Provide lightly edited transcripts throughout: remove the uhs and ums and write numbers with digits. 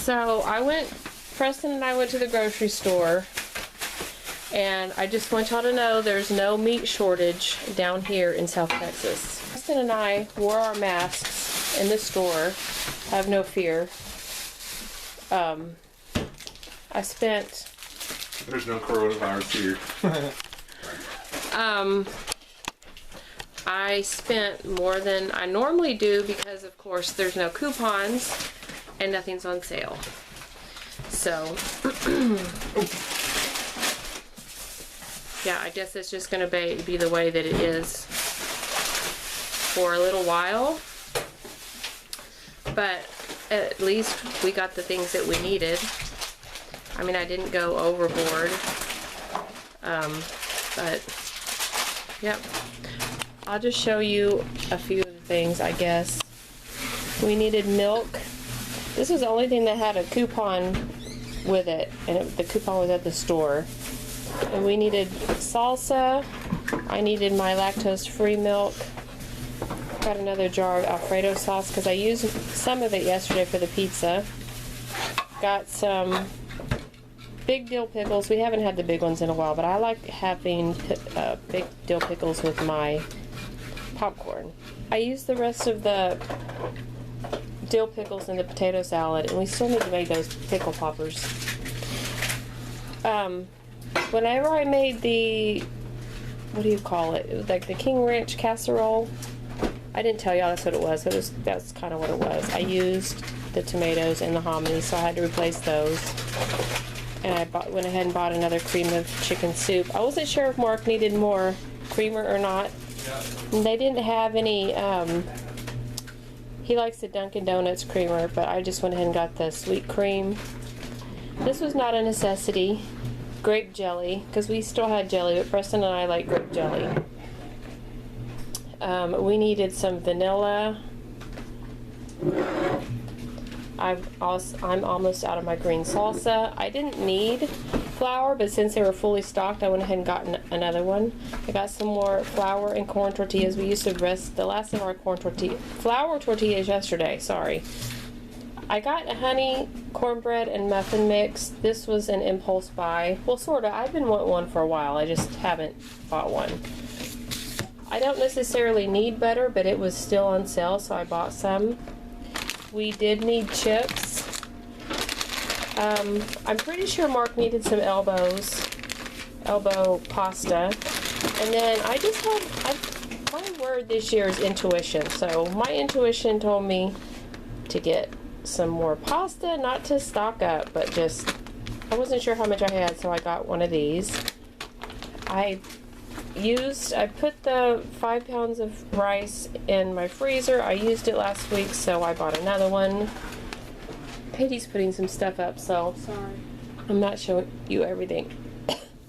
So Preston and I went to the grocery store, and I just want y'all to know there's no meat shortage down here in South Texas. Preston and I wore our masks in the store. Have no fear. I spent... There's no coronavirus here. I spent more than I normally do because, of course, there's no coupons and nothing's on sale. So, yeah, I guess it's just going to be the way that it is for a little while. But at least we got the things that we needed. I mean, I didn't go overboard. But, yep. I'll just show you a few of the things, I guess. We needed milk. This was the only thing that had a coupon with it, and the coupon was at the store. And we needed salsa. I needed my lactose-free milk. Got another jar of Alfredo sauce because I used some of it yesterday for the pizza. Got some big dill pickles. We haven't had the big ones in a while, but I like having big dill pickles with my popcorn. I used the rest of the dill pickles in the potato salad, and we still need to make those pickle poppers. Whenever I made the, what do you call it? It was like the King Ranch casserole. I didn't tell y'all that's what it was. That's kind of what it was. I used the tomatoes and the hominy, so I had to replace those. And I went ahead and bought another cream of chicken soup. I wasn't sure if Mark needed more creamer or not. And they didn't have any, he likes the Dunkin' Donuts creamer, but I just went ahead and got the sweet cream. This was not a necessity. Grape jelly, because we still had jelly, but Preston and I like grape jelly. We needed some vanilla. I'm almost out of my green salsa. I didn't need flour, but since they were fully stocked, I went ahead and got another one. I got some more flour and corn tortillas. We used the last of our flour tortillas yesterday, sorry. I got a honey, cornbread, and muffin mix. This was an impulse buy. Well, sort of. I've been wanting one for a while. I just haven't bought one. I don't necessarily need butter, but it was still on sale, so I bought some. We did need chips. I'm pretty sure Mark needed some elbow pasta. And then my word this year is intuition. So my intuition told me to get some more pasta, not to stock up, but just, I wasn't sure how much I had, so I got one of these. I put the 5 pounds of rice in my freezer. I used it last week, so I bought another one. Katie's putting some stuff up, so sorry, I'm not showing you everything.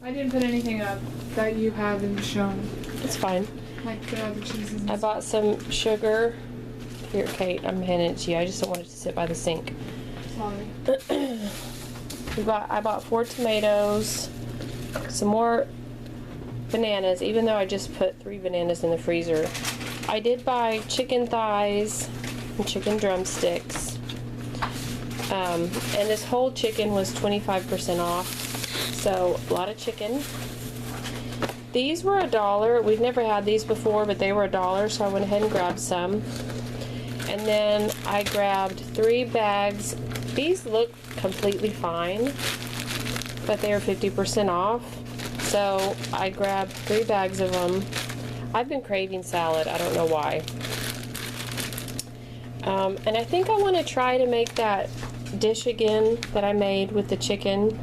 I didn't put anything up that you haven't shown. It's fine. Like the other cheeses. I bought some sugar. Here, Kate, I'm handing it to you. I just don't want it to sit by the sink. Sorry. I bought 4 tomatoes, some more bananas, even though I just put 3 bananas in the freezer. I did buy chicken thighs and chicken drumsticks. And this whole chicken was 25% off, so a lot of chicken. These were $1. We've never had these before, but they were $1, so I went ahead and grabbed some. And then I grabbed 3 bags. These look completely fine, but they are 50% off. So I grabbed 3 bags of them. I've been craving salad. I don't know why. And I think I want to try to make that dish again that I made with the chicken.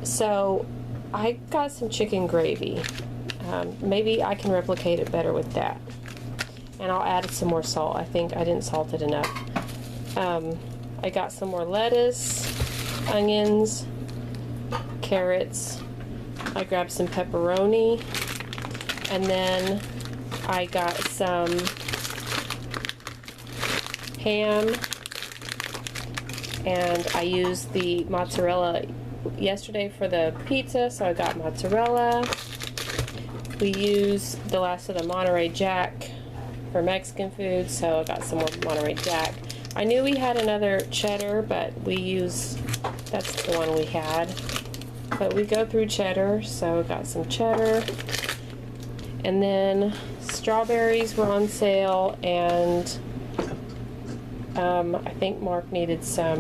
So I got some chicken gravy. Maybe I can replicate it better with that. And I'll add some more salt. I think I didn't salt it enough. I got some more lettuce, onions, carrots. I grabbed some pepperoni, and then I got some ham, and I used the mozzarella yesterday for the pizza, so I got mozzarella. We used the last of the Monterey Jack for Mexican food, so I got some more Monterey Jack. I knew we had another cheddar, but that's the one we had. But we go through cheddar, so got some cheddar. And then strawberries were on sale, and I think Mark needed some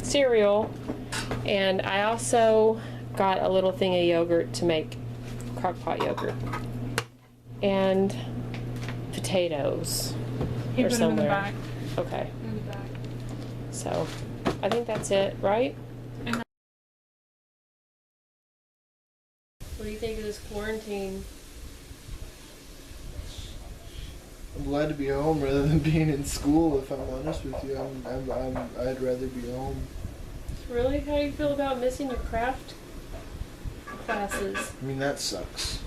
cereal. And I also got a little thing of yogurt to make crock pot yogurt. And potatoes. He Or put them in the somewhere. back. Okay, In the back. so I think that's it, right? And What do you think of this quarantine? I'm glad to be home rather than being in school. If I'm honest with you, I'd rather be home. Really? How do you feel about missing your craft classes? I mean, that sucks.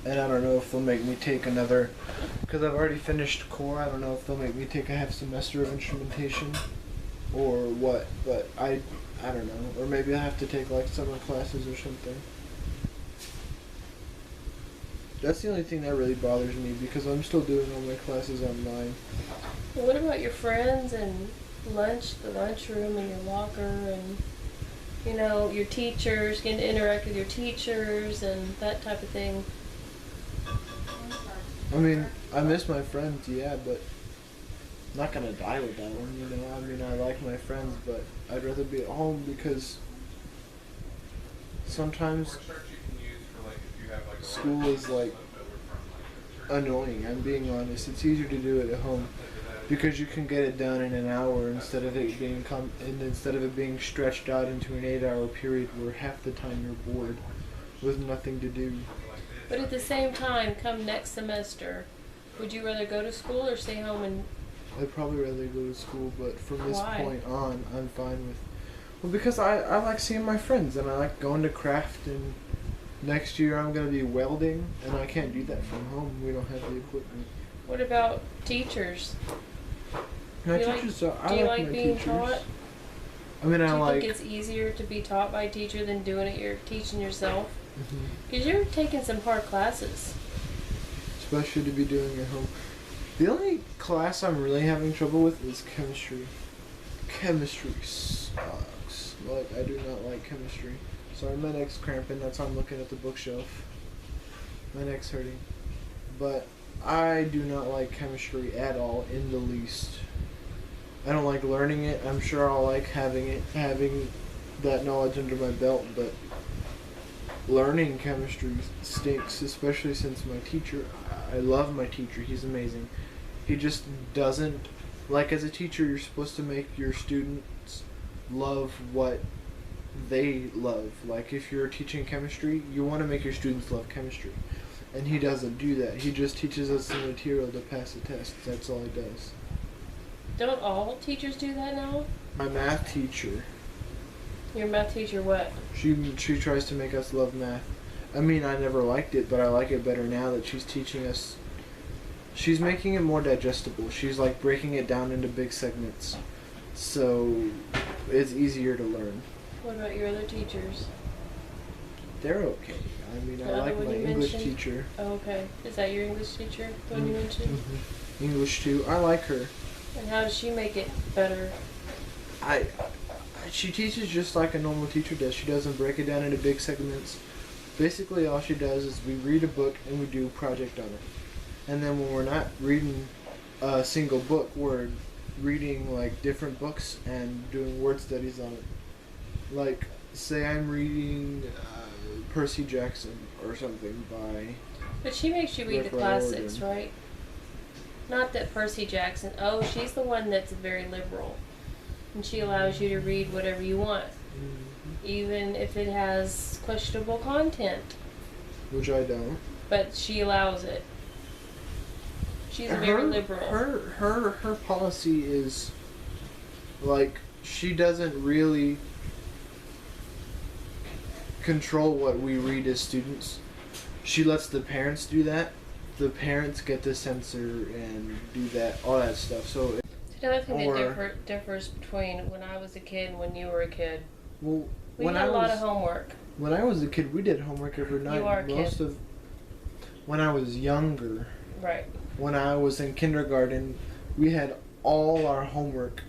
And I don't know if they'll make me take another, because I've already finished core. I don't know if they'll make me take a half semester of instrumentation, or what. But I don't know. Or maybe I have to take like summer classes or something. That's the only thing that really bothers me, because I'm still doing all my classes online. Well, what about your friends and lunch, the lunchroom and your locker, and your teachers, getting to interact with your teachers and that type of thing? I mean, I miss my friends, yeah, but I'm not gonna die with that one, I mean, I like my friends, but I'd rather be at home, because sometimes school is like annoying. I'm being honest. It's easier to do it at home because you can get it done in an hour instead of it being stretched out into an 8-hour period where half the time you're bored with nothing to do. But at the same time, come next semester, would you rather go to school or stay home and... I'd probably rather go to school, but from this Why? point on, I'm fine with... Well, because I like seeing my friends, and I like going to craft, and next year I'm going to be welding, and I can't do that from home. We don't have the equipment. What about teachers? My Do you teachers Do you like my being teachers. taught? I mean, Do I you like... think it's easier to be taught by a teacher than doing it you're teaching yourself? Mhm. Because you're taking some hard classes. Especially to be doing at home. The only class I'm really having trouble with is chemistry. Chemistry sucks. Like, I do not like chemistry. Sorry, my neck's cramping. That's why I'm looking at the bookshelf. My neck's hurting. But I do not like chemistry at all, in the least. I don't like learning it. I'm sure I'll like having that knowledge under my belt, but learning chemistry stinks, especially since my teacher, I love my teacher, he's amazing. He just doesn't, like, as a teacher, you're supposed to make your students love what they love. Like, if you're teaching chemistry, you want to make your students love chemistry. And he doesn't do that. He just teaches us the material to pass the test. That's all he does. Don't all teachers do that now? My math teacher, Your math teacher what? she tries to make us love math. I mean, I never liked it, but I like it better now that she's teaching us. She's making it more digestible. She's like breaking it down into big segments, so it's easier to learn. What about your other teachers? They're okay. I mean, The I other like one my you English mentioned? teacher. Oh, okay. Is that your English teacher, the one you mentioned? Mhm. English too. I like her. And how does she make it better? She teaches just like a normal teacher does. She doesn't break it down into big segments. Basically, all she does is we read a book and we do a project on it. And then when we're not reading a single book, we're reading like different books and doing word studies on it. Like, say I'm reading Percy Jackson or something by... But she makes you read the classics, right? Not that Percy Jackson. Oh, she's the one that's very liberal. And she allows you to read whatever you want. Even if it has questionable content. Which I don't. But she allows it. She's very liberal. Her policy is like she doesn't really control what we read as students. She lets the parents do that. The parents get to censor and do that, all that stuff. So Another thing that differs between when I was a kid and when you were a kid. well, We had a lot of homework. When I was a kid, we did homework every night. You are a kid. When I was younger, Right. when I was in kindergarten, we had all our homework,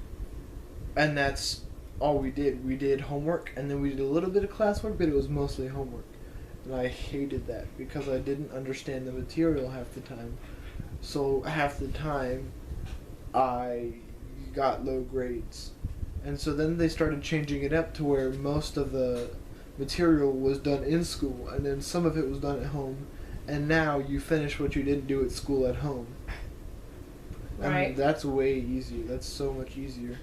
and that's all we did. We did homework, and then we did a little bit of classwork, but it was mostly homework. And I hated that because I didn't understand the material half the time. So half the time, I got low grades. And so then they started changing it up to where most of the material was done in school, and then some of it was done at home. And now you finish what you didn't do at school at home. Right. And that's way easier. That's so much easier.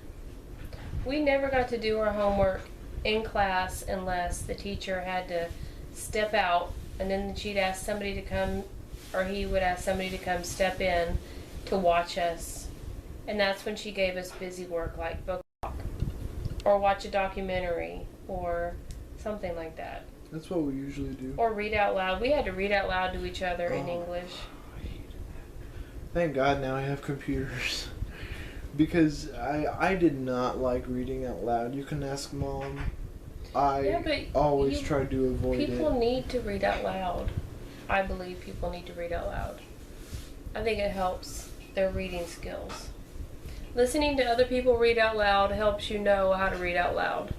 We never got to do our homework in class unless the teacher had to step out, and then she'd ask somebody to come, or he would ask somebody to come step in to watch us. And that's when she gave us busy work like book talk, or watch a documentary, or something like that. That's what we usually do. Or read out loud. We had to read out loud to each other in English. I hated that. Thank God now I have computers. Because I did not like reading out loud. You can ask Mom. I always try to avoid it. People need to read out loud. I believe people need to read out loud. I think it helps their reading skills. Listening to other people read out loud helps you know how to read out loud.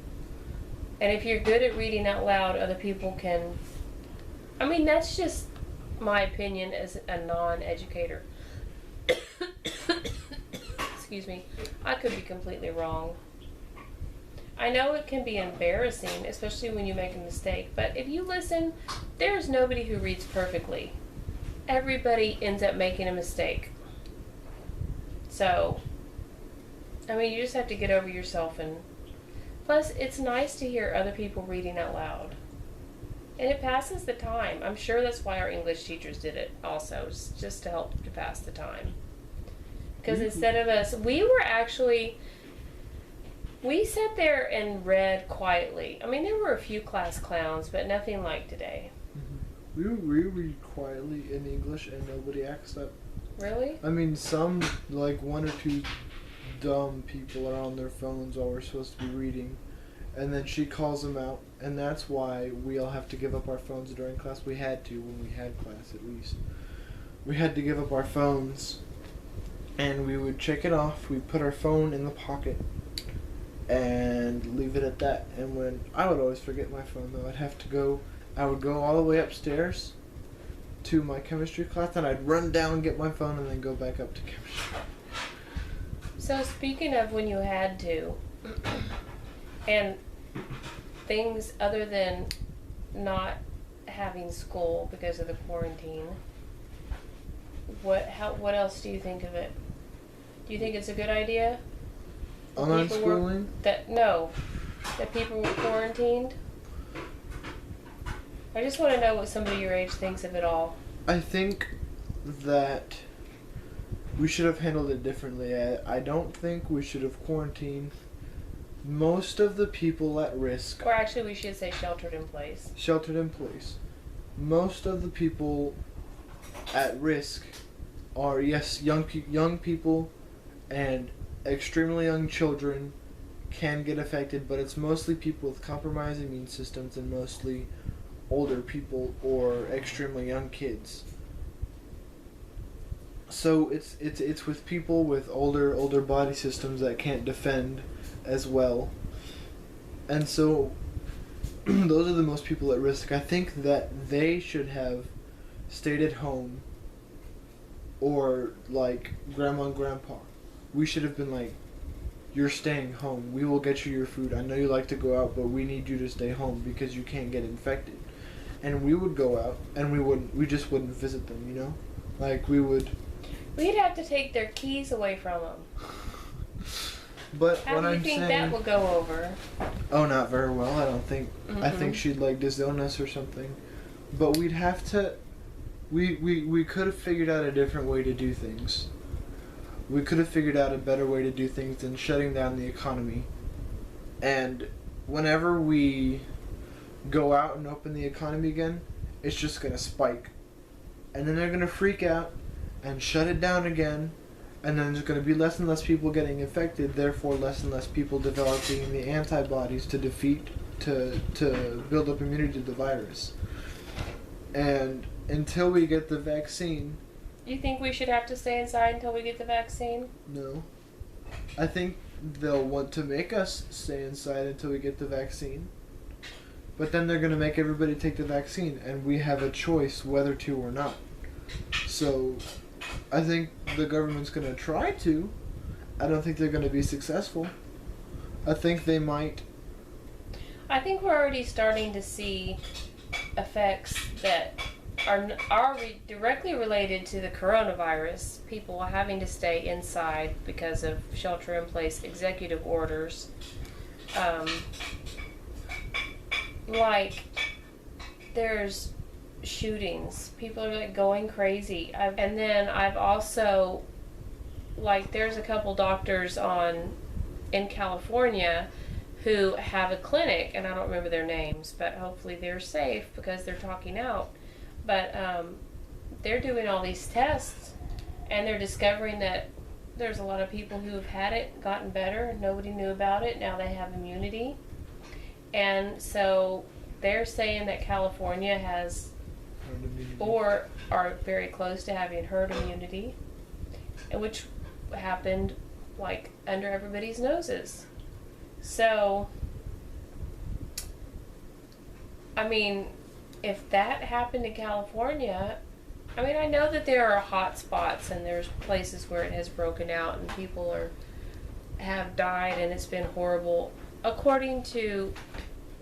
And if you're good at reading out loud, other people can... I mean, that's just my opinion as a non-educator. Excuse me. I could be completely wrong. I know it can be embarrassing, especially when you make a mistake, but if you listen, there's nobody who reads perfectly. Everybody ends up making a mistake. So, I mean, you just have to get over yourself, and plus, it's nice to hear other people reading out loud. And it passes the time. I'm sure that's why our English teachers did it also, just to help to pass the time. Because instead of us, we sat there and read quietly. I mean, there were a few class clowns, but nothing like today. Mm-hmm. We read quietly in English and nobody acts up. Really? I mean, some, like one or two dumb people are on their phones while we're supposed to be reading. And then she calls them out, and that's why we all have to give up our phones during class. We had to when we had class, at least. We had to give up our phones, and we would check it off. We'd put our phone in the pocket and leave it at that. And when I would always forget my phone, though, I would go all the way upstairs to my chemistry class, and I'd run down and get my phone and then go back up to chemistry. So speaking of when you had to, and things other than not having school because of the quarantine, what else do you think of it? Do you think it's a good idea? Online schooling? That people were quarantined? I just want to know what somebody your age thinks of it all. I think that we should have handled it differently. I don't think we should have quarantined most of the people at risk. Or actually, we should say sheltered in place. Sheltered in place. Most of the people at risk are, yes, young people and extremely young children can get affected, but it's mostly people with compromised immune systems and mostly older people or extremely young kids. So it's with people with older body systems that can't defend as well. And so those are the most people at risk. I think that they should have stayed at home, or like grandma and grandpa. We should have been like, you're staying home. We will get you your food. I know you like to go out, but we need you to stay home because you can't get infected. And we would go out, and we just wouldn't visit them, you know? Like, We'd have to take their keys away from them. But How what do you I'm think saying, that will go over? Oh, not very well, I don't think. Mm-hmm. I think she'd like disown us or something. But we'd have to... We could have figured out a different way to do things. We could have figured out a better way to do things than shutting down the economy. And whenever we go out and open the economy again, it's just going to spike. And then they're going to freak out and shut it down again. And then there's going to be less and less people getting infected, therefore less and less people developing the antibodies to build up immunity to the virus. And until we get the vaccine... You think we should have to stay inside until we get the vaccine? No. I think they'll want to make us stay inside until we get the vaccine. But then they're going to make everybody take the vaccine, and we have a choice whether to or not. So, I think the government's going to try to. I don't think they're going to be successful. I think they might. I think we're already starting to see effects that are directly related to the coronavirus. People having to stay inside because of shelter-in-place executive orders. Like, there's shootings. People are like going crazy. And then I've also, like, there's a couple doctors in California who have a clinic, and I don't remember their names, but hopefully they're safe because they're talking out. But they're doing all these tests, and they're discovering that there's a lot of people who have had it, gotten better, nobody knew about it, now they have immunity. And so they're saying that California has, or are very close to having herd immunity, and which happened like under everybody's noses. So, I mean, if that happened in California, I mean, I know that there are hot spots and there's places where it has broken out and people have died and it's been horrible, according to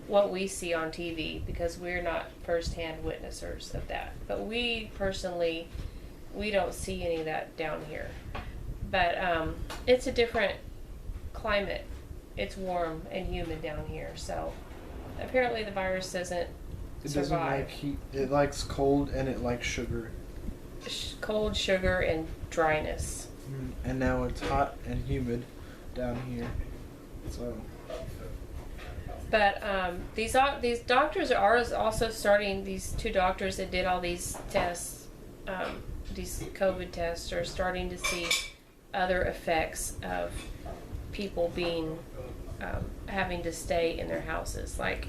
what we see on TV, because we're not first-hand witnessers of that. But we personally, we don't see any of that down here. But it's a different climate. It's warm and humid down here, so apparently the virus doesn't survive. Doesn't like heat. It likes cold and it likes sugar. Cold, sugar, and dryness. And now it's hot and humid down here. So. But these doctors are also starting. These two doctors that did all these tests, these COVID tests, are starting to see other effects of people being having to stay in their houses, like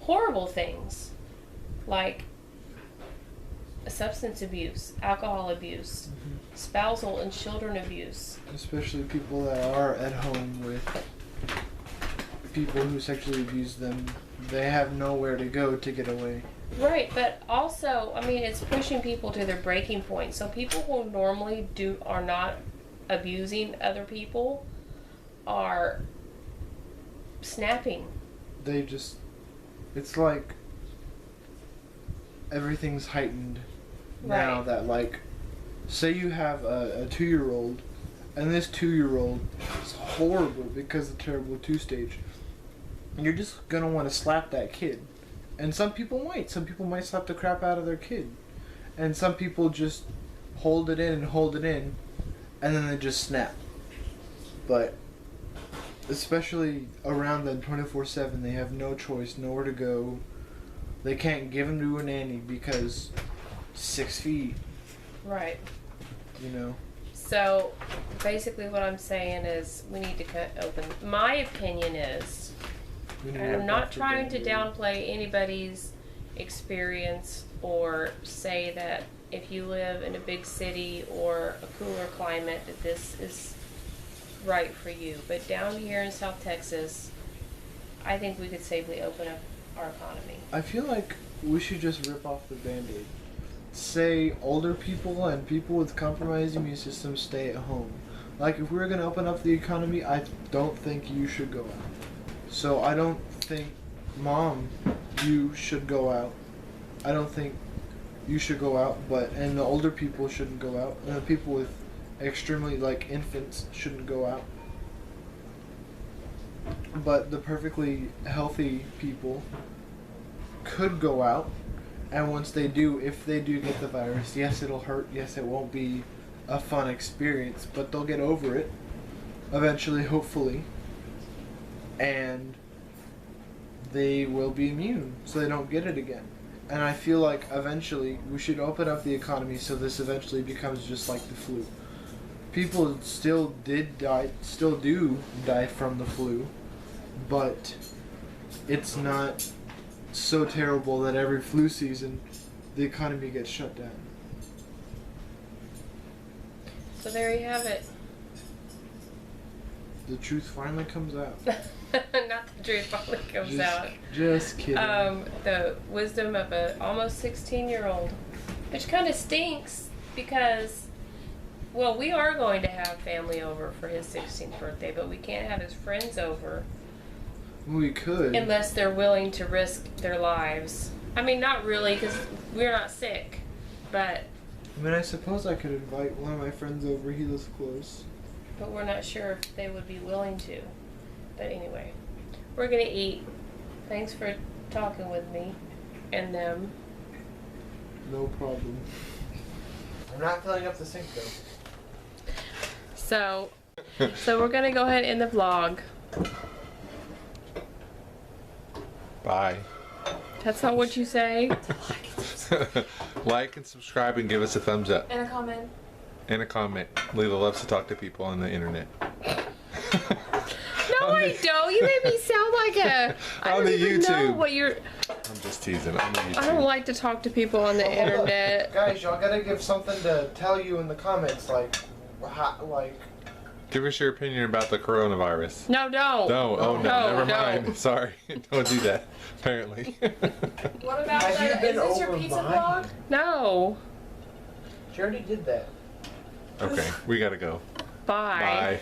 horrible things, like substance abuse, alcohol abuse, spousal and children abuse. Especially people that are at home with people who sexually abuse them. They have nowhere to go to get away. Right, but also, I mean, it's pushing people to their breaking point. So people who normally are not abusing other people are snapping. They just, it's like everything's heightened now. Right. That, like, say you have a 2-year-old and this 2-year-old is horrible because of terrible 2-stage. You're just gonna want to slap that kid. And some people might. Some people might slap the crap out of their kid. And some people just hold it in, and then they just snap. But especially around them 24/7, they have no choice, nowhere to go. They can't give them to a nanny because 6 feet. Right. You know. So basically what I'm saying is we need to cut open. My opinion is, and I'm not trying to downplay anybody's experience or say that if you live in a big city or a cooler climate that this is right for you. But down here in South Texas, I think we could safely open up our economy. I feel like we should just rip off the Band-Aid. Say older people and people with compromised immune systems stay at home. Like, if we were going to open up the economy, I don't think you should go out. So I don't think, Mom, you should go out. I don't think you should go out, and the older people shouldn't go out, and the people with extremely, like, infants shouldn't go out. But the perfectly healthy people could go out, and once they do, if they do get the virus, yes, it'll hurt, yes, it won't be a fun experience, but they'll get over it eventually, hopefully, and they will be immune, so they don't get it again. And I feel like eventually we should open up the economy so this eventually becomes just like the flu. People still do die from the flu, but it's not so terrible that every flu season the economy gets shut down. So there you have it. the truth finally comes out. Not the truth finally comes out. Just kidding. The wisdom of a almost 16-year-old, which kind of stinks because, well, we are going to have family over for his 16th birthday, but we can't have his friends over We could. unless they're willing to risk their lives. I mean, not really, because we're not sick, but I mean, I suppose I could invite one of my friends over. He lives close. we're not sure if they would be willing to. But anyway, we're gonna eat. Thanks for talking with me and them. No problem. I'm not filling up the sink though. So we're gonna go ahead and end the vlog. Bye. That's not what you say. Like and subscribe and give us a thumbs up And a comment. and a comment. Leila loves to talk to people on the internet. No, I don't. You made me sound like a. I On don't the even know YouTube. what you're. I'm just teasing. On the YouTube. I don't like to talk to people on the internet. Guys, y'all gotta give something to tell you in the comments, like. Give us your opinion about the coronavirus. No, don't. No, oh no, No, never don't. mind. Sorry, don't do that. Apparently. What about Have you been is this your over pizza mine? vlog? No. She already did that. Okay, we gotta go. Bye. Bye.